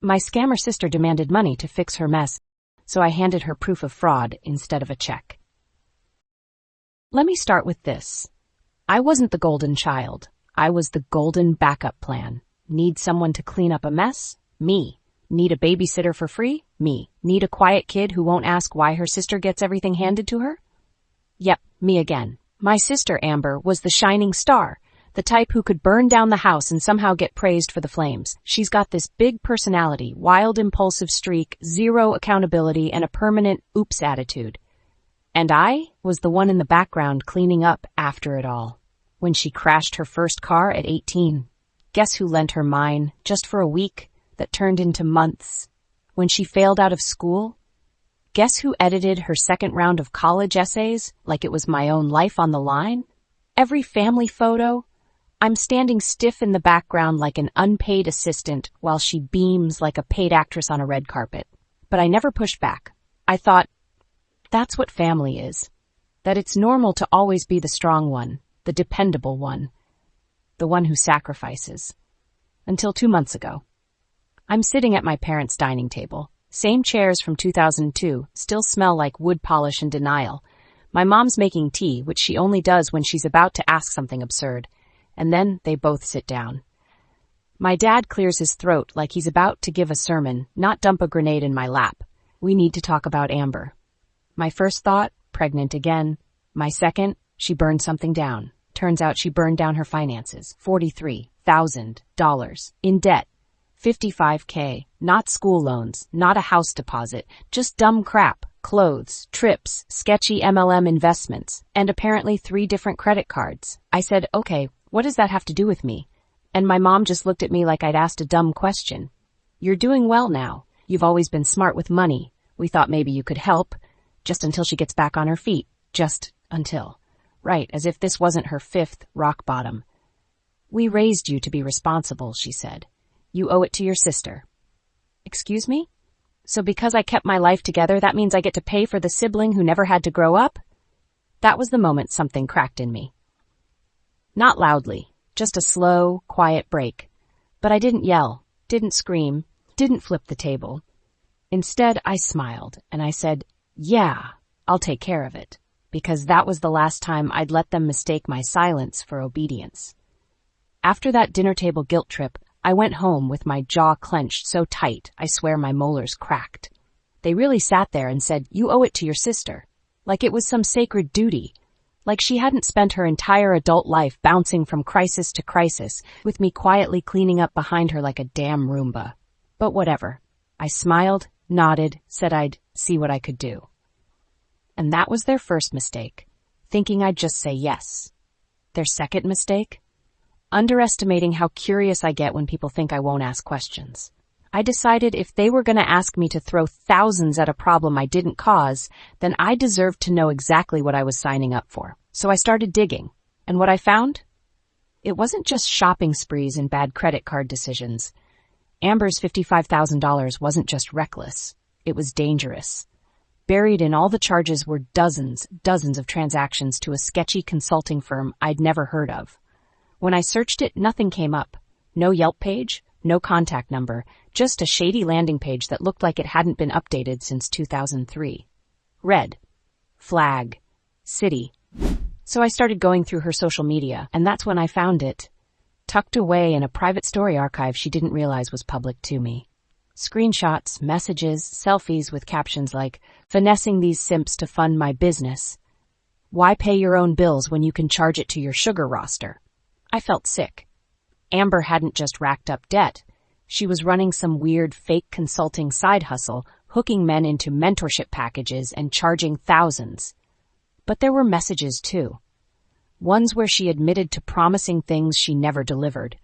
My scammer sister demanded money to fix her mess, so I handed her proof of fraud instead of a check. Let me start with this. I wasn't the golden child. I was the golden backup plan. Need someone to clean up a mess? Me. Need a babysitter for free? Me. Need a quiet kid who won't ask why her sister gets everything handed to her? Yep, me again. My sister, Amber, was the shining star, the type who could burn down the house and somehow get praised for the flames. She's got this big personality, wild impulsive streak, zero accountability, and a permanent oops attitude. And I was the one in the background cleaning up after it all. When she crashed her first car at 18, guess who lent her mine just for a week that turned into months? When she failed out of school, guess who edited her second round of college essays like it was my own life on the line? Every family photo, I'm standing stiff in the background like an unpaid assistant while she beams like a paid actress on a red carpet. But I never pushed back. I thought, that's what family is. That it's normal to always be the strong one, the dependable one, the one who sacrifices. Until 2 months ago. I'm sitting at my parents' dining table. Same chairs from 2002, still smell like wood polish and denial. My mom's making tea, which she only does when she's about to ask something absurd. And then they both sit down. My dad clears his throat like he's about to give a sermon, not dump a grenade in my lap. We need to talk about Amber. My first thought, pregnant again. My second, she burned something down. Turns out she burned down her finances. $43,000 in debt. $55K, not school loans, not a house deposit, just dumb crap, clothes, trips, sketchy MLM investments, and apparently 3 different credit cards. I said, okay, what does that have to do with me? And my mom just looked at me like I'd asked a dumb question. You're doing well now. You've always been smart with money. We thought maybe you could help, just until she gets back on her feet. Just until. Right, as if this wasn't her 5th rock bottom. We raised you to be responsible, she said. You owe it to your sister. Excuse me? So because I kept my life together, that means I get to pay for the sibling who never had to grow up? That was the moment something cracked in me. Not loudly, just a slow, quiet break. But I didn't yell, didn't scream, didn't flip the table. Instead, I smiled and I said, yeah, I'll take care of it. Because that was the last time I'd let them mistake my silence for obedience. After that dinner table guilt trip, I went home with my jaw clenched so tight I swear my molars cracked. They really sat there and said, you owe it to your sister. Like it was some sacred duty. Like she hadn't spent her entire adult life bouncing from crisis to crisis, with me quietly cleaning up behind her like a damn Roomba. But whatever. I smiled, nodded, said I'd see what I could do. And that was their first mistake, thinking I'd just say yes. Their second mistake? Underestimating how curious I get when people think I won't ask questions. I decided if they were going to ask me to throw thousands at a problem I didn't cause, then I deserved to know exactly what I was signing up for. So I started digging. And what I found? It wasn't just shopping sprees and bad credit card decisions. Amber's $55,000 wasn't just reckless. It was dangerous. Buried in all the charges were dozens of transactions to a sketchy consulting firm I'd never heard of. When I searched it, nothing came up. No Yelp page, no contact number, just a shady landing page that looked like it hadn't been updated since 2003. Red. Flag. City. So I started going through her social media, and that's when I found it. Tucked away in a private story archive she didn't realize was public to me. Screenshots, messages, selfies with captions like, finessing these simps to fund my business. Why pay your own bills when you can charge it to your sugar roster? I felt sick. Amber hadn't just racked up debt. She was running some weird fake consulting side hustle, hooking men into mentorship packages and charging thousands. But there were messages too. Ones where she admitted to promising things she never delivered,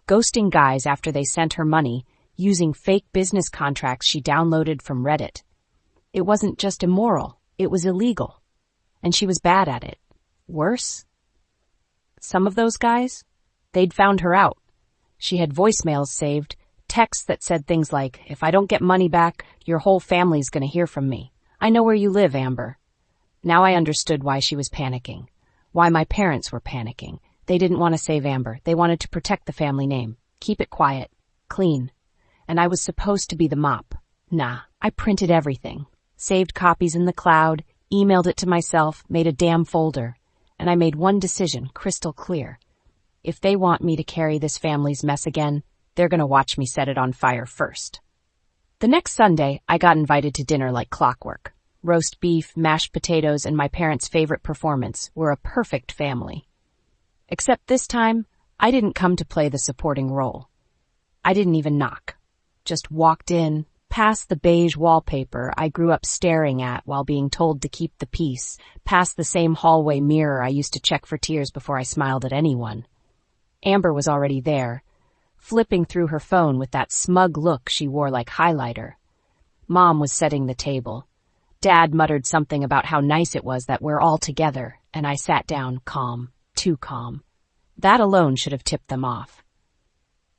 ghosting guys after they sent her money, using fake business contracts she downloaded from Reddit. It wasn't just immoral, it was illegal. And she was bad at it. Worse? Some of those guys? They'd found her out. She had voicemails saved, texts that said things like, if I don't get money back, your whole family's gonna hear from me. I know where you live, Amber. Now I understood why she was panicking. Why my parents were panicking. They didn't want to save Amber. They wanted to protect the family name. Keep it quiet. Clean. and I was supposed to be the mop. Nah, I printed everything. Saved copies in the cloud, emailed it to myself, made a damn folder. And I made one decision, crystal clear. If they want me to carry this family's mess again, they're gonna watch me set it on fire first. The next Sunday, I got invited to dinner like clockwork. Roast beef, mashed potatoes, and my parents' favorite performance were a perfect family. Except this time, I didn't come to play the supporting role. I didn't even knock. Just walked in, past the beige wallpaper I grew up staring at while being told to keep the peace, past the same hallway mirror I used to check for tears before I smiled at anyone. Amber was already there, flipping through her phone with that smug look she wore like highlighter. Mom was setting the table. Dad muttered something about how nice it was that we're all together, and I sat down, calm, too calm. That alone should have tipped them off.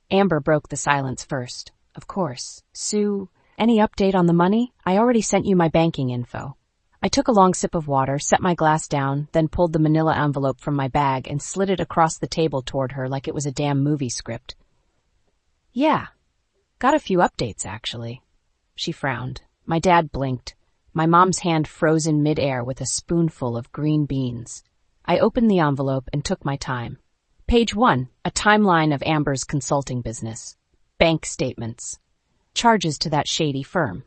Amber broke the silence first. Of course. Sue, any update on the money? I already sent you my banking info. I took a long sip of water, set my glass down, then pulled the manila envelope from my bag and slid it across the table toward her like it was a damn movie script. Yeah, got a few updates, actually. She frowned. My dad blinked. My mom's hand froze in midair with a spoonful of green beans. I opened the envelope and took my time. Page 1, a timeline of Amber's consulting business. Bank statements. Charges to that shady firm.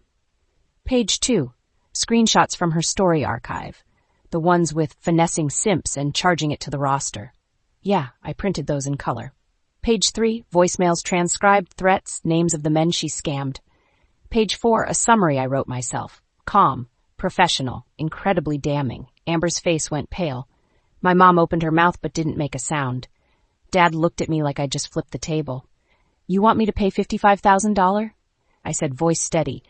Page 2, screenshots from her story archive. The ones with finessing simps and charging it to the roster. Yeah, I printed those in color. Page 3, voicemails transcribed, threats, names of the men she scammed. Page 4, a summary I wrote myself. Calm, professional, incredibly damning. Amber's face went pale. My mom opened her mouth but didn't make a sound. Dad looked at me like I'd just flipped the table. You want me to pay $55,000? I said, voice steady.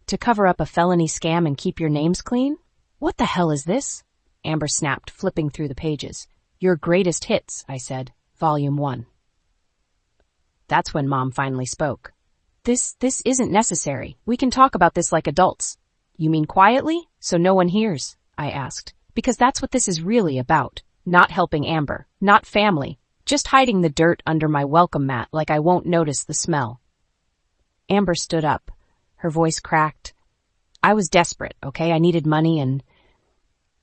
To cover up a felony scam and keep your names clean? What the hell is this? Amber snapped, flipping through the pages. Your greatest hits, I said. Volume 1. That's when Mom finally spoke. This isn't necessary. We can talk about this like adults. You mean quietly? So no one hears? I asked. Because that's what this is really about. Not helping Amber. Not family. Just hiding the dirt under my welcome mat like I won't notice the smell. Amber stood up. Her voice cracked. I was desperate, okay? I needed money and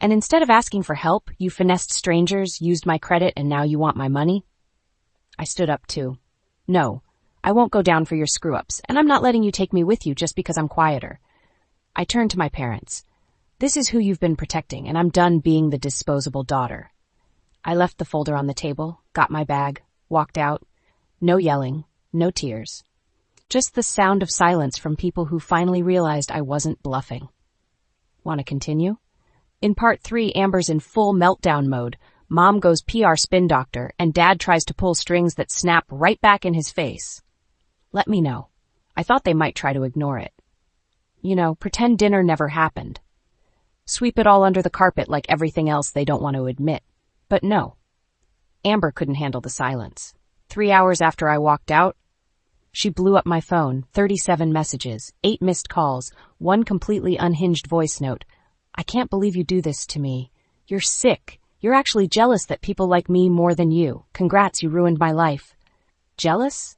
instead of asking for help, you finessed strangers, used my credit, and now you want my money? I stood up too. No, I won't go down for your screw-ups, and I'm not letting you take me with you just because I'm quieter. I turned to my parents. This is who you've been protecting, and I'm done being the disposable daughter. I left the folder on the table, got my bag, walked out. No yelling, no tears. Just the sound of silence from people who finally realized I wasn't bluffing. Want to continue? In part 3, Amber's in full meltdown mode. Mom goes PR spin doctor, and Dad tries to pull strings that snap right back in his face. Let me know. I thought they might try to ignore it. You know, pretend dinner never happened. Sweep it all under the carpet like everything else they don't want to admit. But no. Amber couldn't handle the silence. 3 hours after I walked out, she blew up my phone, 37 messages, 8 missed calls, 1 completely unhinged voice note. I can't believe you do this to me. You're sick. You're actually jealous that people like me more than you. Congrats, you ruined my life. Jealous?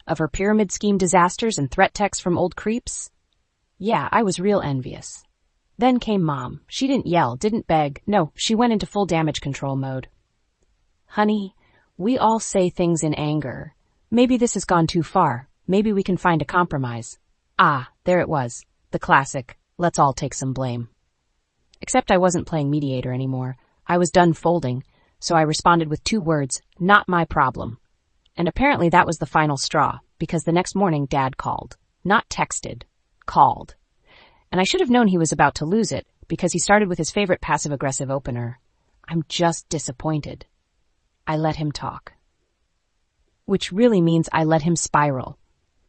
Of her pyramid scheme disasters and threat texts from old creeps? Yeah, I was real envious. Then came Mom. She didn't yell, didn't beg. No, she went into full damage control mode. Honey, we all say things in anger. Maybe this has gone too far. Maybe we can find a compromise. Ah, there it was. The classic. Let's all take some blame. Except I wasn't playing mediator anymore. I was done folding, so I responded with 2 words, not my problem. And apparently that was the final straw, because the next morning Dad called. Not texted. Called. And I should have known he was about to lose it, because he started with his favorite passive-aggressive opener. I'm just disappointed. I let him talk. Which really means I let him spiral.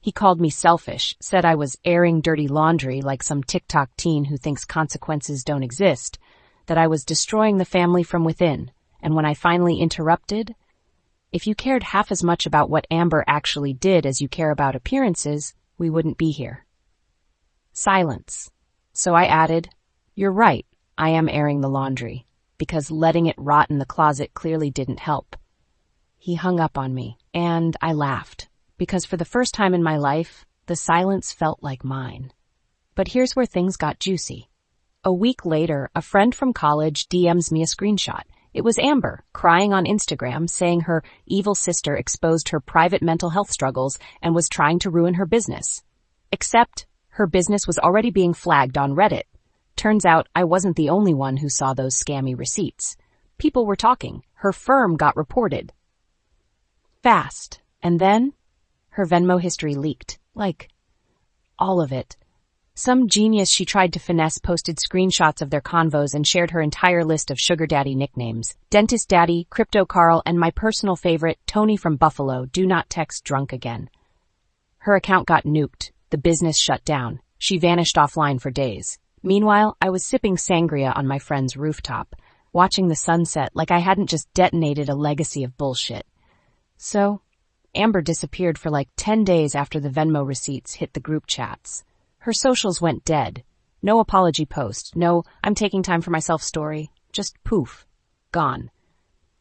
He called me selfish, said I was airing dirty laundry like some TikTok teen who thinks consequences don't exist, that I was destroying the family from within, and when I finally interrupted, if you cared half as much about what Amber actually did as you care about appearances, we wouldn't be here. Silence. So I added, you're right, I am airing the laundry, because letting it rot in the closet clearly didn't help. He hung up on me, and I laughed, because for the first time in my life, The silence felt like mine. But here's where things got juicy. A week later, a friend from college DMs me a screenshot. It was Amber, crying on Instagram, saying her evil sister exposed her private mental health struggles and was trying to ruin her business. Except, her business was already being flagged on Reddit. Turns out I wasn't the only one who saw those scammy receipts. People were talking. Her firm got reported. Fast. And then, her Venmo history leaked. Like, all of it. Some genius she tried to finesse posted screenshots of their convos and shared her entire list of sugar daddy nicknames. Dentist Daddy, Crypto Carl, and my personal favorite, Tony from Buffalo, do not text drunk again. Her account got nuked. The business shut down. She vanished offline for days. Meanwhile, I was sipping sangria on my friend's rooftop, watching the sunset like I hadn't just detonated a legacy of bullshit. So, Amber disappeared for like 10 days after the Venmo receipts hit the group chats. Her socials went dead. No apology post, no I'm taking time for myself story. Just poof. Gone.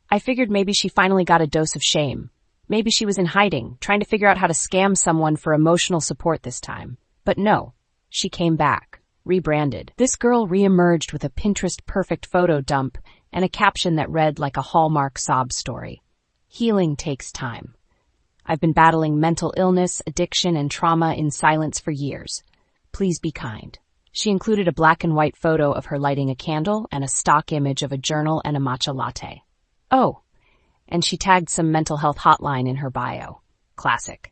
I figured maybe she finally got a dose of shame. Maybe she was in hiding, trying to figure out how to scam someone for emotional support this time. But no, she came back, rebranded. This girl reemerged with a Pinterest-perfect photo dump and a caption that read like a Hallmark sob story. Healing takes time. I've been battling mental illness, addiction, and trauma in silence for years. Please be kind. She included a black and white photo of her lighting a candle and a stock image of a journal and a matcha latte. Oh, and she tagged some mental health hotline in her bio. Classic.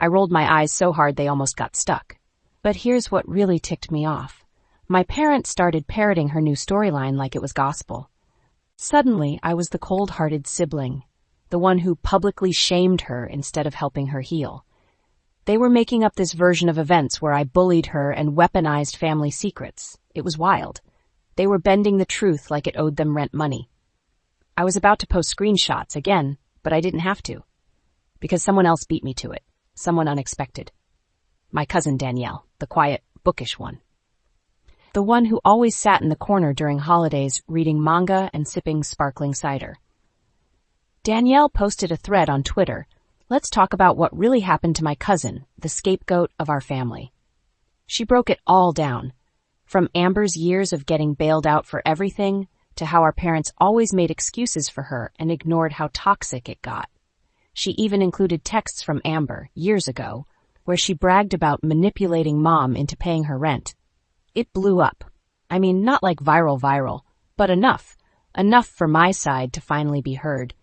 I rolled my eyes so hard they almost got stuck. But here's what really ticked me off. My parents started parroting her new storyline like it was gospel. Suddenly, I was the cold-hearted sibling, the one who publicly shamed her instead of helping her heal. They were making up this version of events where I bullied her and weaponized family secrets. It was wild. They were bending the truth like it owed them rent money. I was about to post screenshots again, but I didn't have to. Because someone else beat me to it. Someone unexpected. My cousin Danielle, the quiet, bookish one. The one who always sat in the corner during holidays reading manga and sipping sparkling cider. Danielle posted a thread on Twitter. Let's talk about what really happened to my cousin, the scapegoat of our family. She broke it all down, from Amber's years of getting bailed out for everything to how our parents always made excuses for her and ignored how toxic it got. She even included texts from Amber, years ago, where she bragged about manipulating Mom into paying her rent. It blew up. I mean, not like viral, but enough. Enough for my side to finally be heard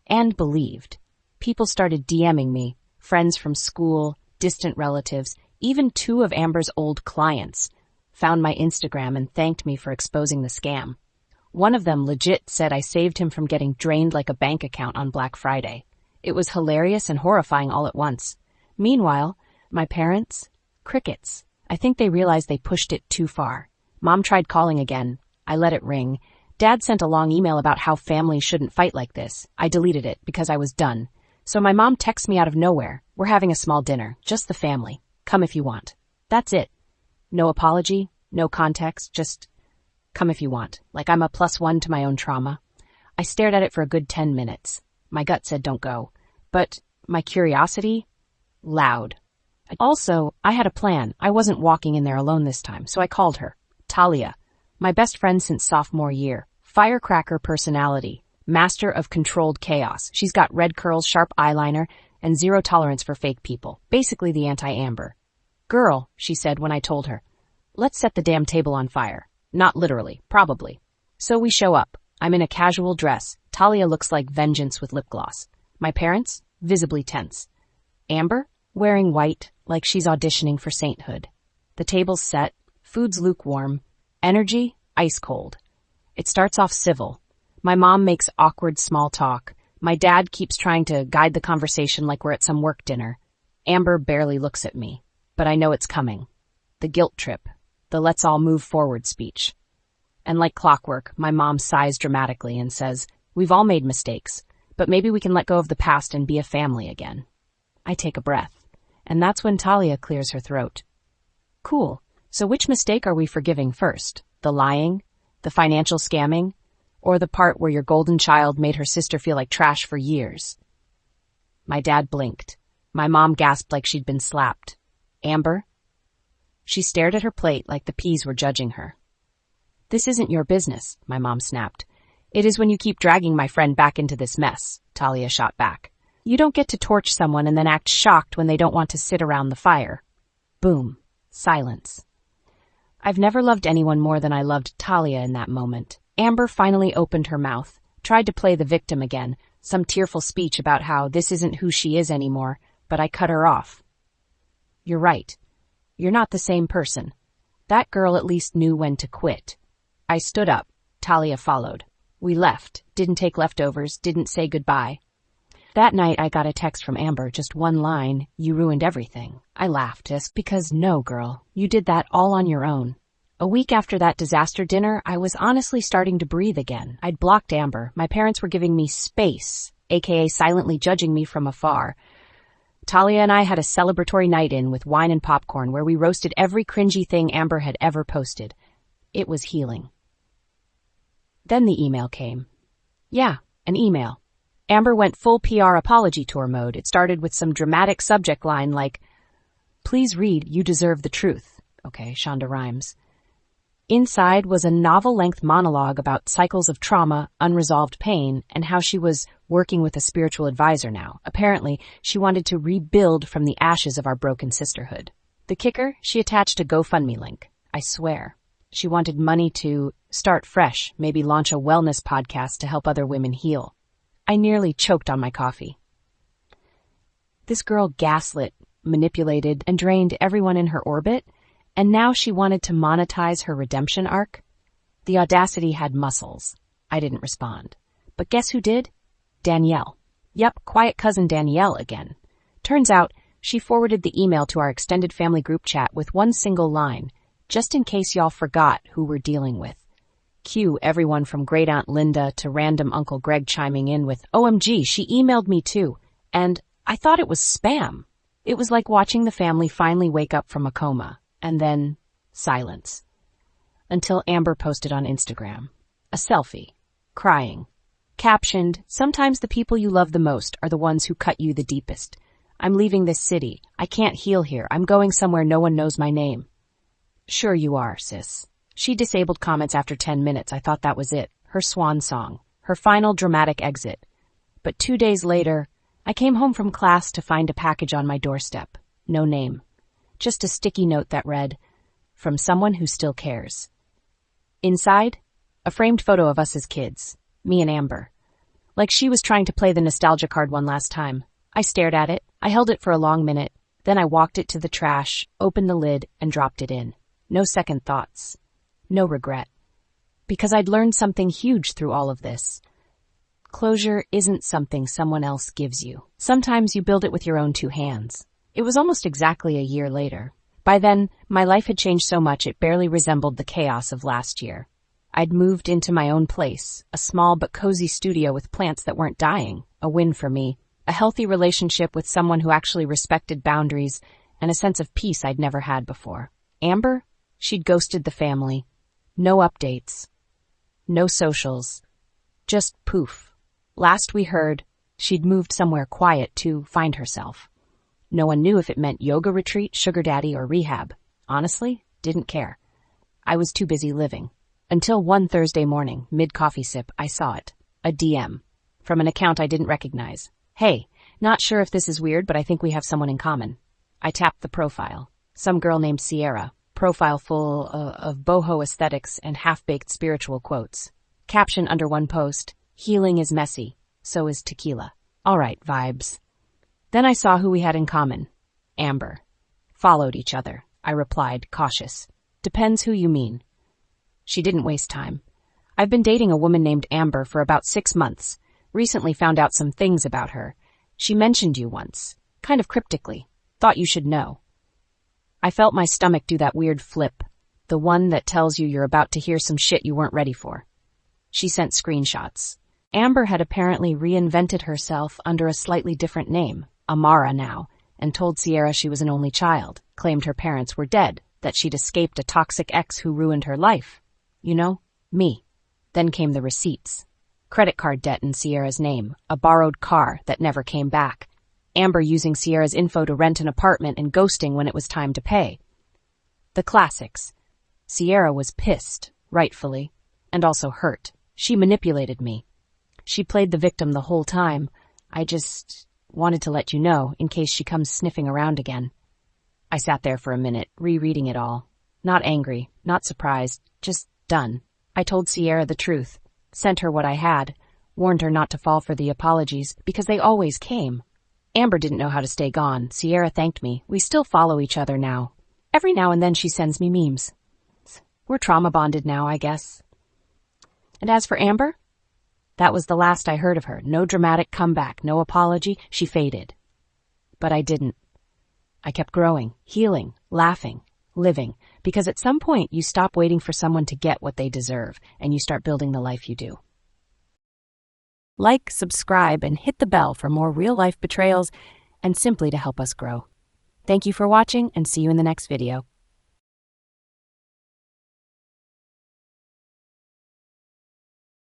and believed. People started DMing me, friends from school, distant relatives, even 2 of Amber's old clients found my Instagram and thanked me for exposing the scam. One of them legit said I saved him from getting drained like a bank account on Black Friday. It was hilarious and horrifying all at once. Meanwhile, my parents? Crickets. I think they realized they pushed it too far. Mom tried calling again. I let it ring. Dad sent a long email about how families shouldn't fight like this. I deleted it because I was done. So my mom texts me out of nowhere. We're having a small dinner, just the family. Come if you want. That's it. No apology, no context, just come if you want. Like I'm a +1 to my own trauma. I stared at it for a good 10 minutes. My gut said don't go. But my curiosity? Loud. Also, I had a plan. I wasn't walking in there alone this time, so I called her. Talia. My best friend since sophomore year. Firecracker personality. Master of controlled chaos. She's got red curls, sharp eyeliner, and zero tolerance for fake people. Basically the anti-Amber. Girl, she said when I told her, let's set the damn table on fire. Not literally, probably. So we show up. I'm in a casual dress. Talia looks like vengeance with lip gloss. My parents? Visibly tense. Amber? Wearing white, like she's auditioning for sainthood. The table's set. Food's lukewarm. Energy? Ice cold. It starts off civil. My mom makes awkward small talk. My dad keeps trying to guide the conversation like we're at some work dinner. Amber barely looks at me, but I know it's coming. The guilt trip. The let's all move forward speech. And like clockwork, my mom sighs dramatically and says, we've all made mistakes, but maybe we can let go of the past and be a family again. I take a breath, and that's when Talia clears her throat. Cool. So which mistake are we forgiving first? The lying? The financial scamming? Or the part where your golden child made her sister feel like trash for years? My dad blinked. My mom gasped like she'd been slapped. Amber? She stared at her plate like the peas were judging her. This isn't your business, my mom snapped. It is when you keep dragging my friend back into this mess, Talia shot back. You don't get to torch someone and then act shocked when they don't want to sit around the fire. Boom. Silence. I've never loved anyone more than I loved Talia in that moment. Amber finally opened her mouth, tried to play the victim again, some tearful speech about how this isn't who she is anymore, but I cut her off. You're right. You're not the same person. That girl at least knew when to quit. I stood up. Talia followed. We left, didn't take leftovers, didn't say goodbye. That night I got a text from Amber, just one line, "You ruined everything." I laughed, just because no, girl, you did that all on your own. A week after that disaster dinner, I was honestly starting to breathe again. I'd blocked Amber. My parents were giving me space, aka silently judging me from afar. Talia and I had a celebratory night in with wine and popcorn where we roasted every cringy thing Amber had ever posted. It was healing. Then the email came. Yeah, an email. Amber went full PR apology tour mode. It started with some dramatic subject line like, "Please read, you deserve the truth." Okay, Shonda rhymes. Inside was a novel-length monologue about cycles of trauma, unresolved pain, and how she was working with a spiritual advisor now. Apparently, she wanted to rebuild from the ashes of our broken sisterhood. The kicker, she attached a GoFundMe link. I swear. She wanted money to start fresh, maybe launch a wellness podcast to help other women heal. I nearly choked on my coffee. This girl gaslit, manipulated, and drained everyone in her orbit, and now she wanted to monetize her redemption arc? The audacity had muscles. I didn't respond. But guess who did? Danielle. Yep, quiet cousin Danielle again. Turns out, she forwarded the email to our extended family group chat with one single line, just in case y'all forgot who we're dealing with. Cue everyone from Great Aunt Linda to random Uncle Greg chiming in with, "OMG, she emailed me too." And I thought it was spam. It was like watching the family finally wake up from a coma. And then silence. Until Amber posted on Instagram. A selfie. Crying. Captioned, "Sometimes the people you love the most are the ones who cut you the deepest. I'm leaving this city. I can't heal here. I'm going somewhere no one knows my name." Sure you are, sis. She disabled comments after 10 minutes. I thought that was it. Her swan song. Her final dramatic exit. But 2 days later, I came home from class to find a package on my doorstep. No name. Just a sticky note that read, "From someone who still cares." Inside, a framed photo of us as kids. Me and Amber. Like she was trying to play the nostalgia card one last time. I stared at it. I held it for a long minute. Then I walked it to the trash, opened the lid, and dropped it in. No second thoughts. No regret. Because I'd learned something huge through all of this. Closure isn't something someone else gives you. Sometimes you build it with your own two hands. It was almost exactly a year later. By then, my life had changed so much it barely resembled the chaos of last year. I'd moved into my own place, a small but cozy studio with plants that weren't dying, a win for me, a healthy relationship with someone who actually respected boundaries, and a sense of peace I'd never had before. Amber? She'd ghosted the family. No updates. No socials. Just poof. Last we heard, she'd moved somewhere quiet to find herself. No one knew if it meant yoga retreat, sugar daddy, or rehab. Honestly, didn't care. I was too busy living. Until one Thursday morning, mid-coffee sip, I saw it. A DM. From an account I didn't recognize. "Hey, not sure if this is weird, but I think we have someone in common." I tapped the profile. Some girl named Sierra. Profile full of boho aesthetics and half-baked spiritual quotes. Caption under one post, "Healing is messy. So is tequila." All right, vibes. Then I saw who we had in common. Amber. Followed each other. I replied, cautious. "Depends who you mean." She didn't waste time. "I've been dating a woman named Amber for about 6 months. Recently found out some things about her. She mentioned you once. Kind of cryptically. Thought you should know." I felt my stomach do that weird flip. The one that tells you you're about to hear some shit you weren't ready for. She sent screenshots. Amber had apparently reinvented herself under a slightly different name. Amara now, and told Sierra she was an only child, claimed her parents were dead, that she'd escaped a toxic ex who ruined her life. You know, me. Then came the receipts. Credit card debt in Sierra's name, a borrowed car that never came back. Amber using Sierra's info to rent an apartment and ghosting when it was time to pay. The classics. Sierra was pissed, rightfully, and also hurt. She manipulated me. She played the victim the whole time. I just wanted to let you know, in case she comes sniffing around again. I sat there for a minute, rereading it all. Not angry, not surprised, just done. I told Sierra the truth, sent her what I had, warned her not to fall for the apologies, because they always came. Amber didn't know how to stay gone. Sierra thanked me. We still follow each other now. Every now and then she sends me memes. We're trauma bonded now, I guess. And as for Amber, that was the last I heard of her. No dramatic comeback, no apology. She faded. But I didn't. I kept growing, healing, laughing, living, because at some point you stop waiting for someone to get what they deserve, and you start building the life you do. Like, subscribe, and hit the bell for more real-life betrayals and simply to help us grow. Thank you for watching, and see you in the next video.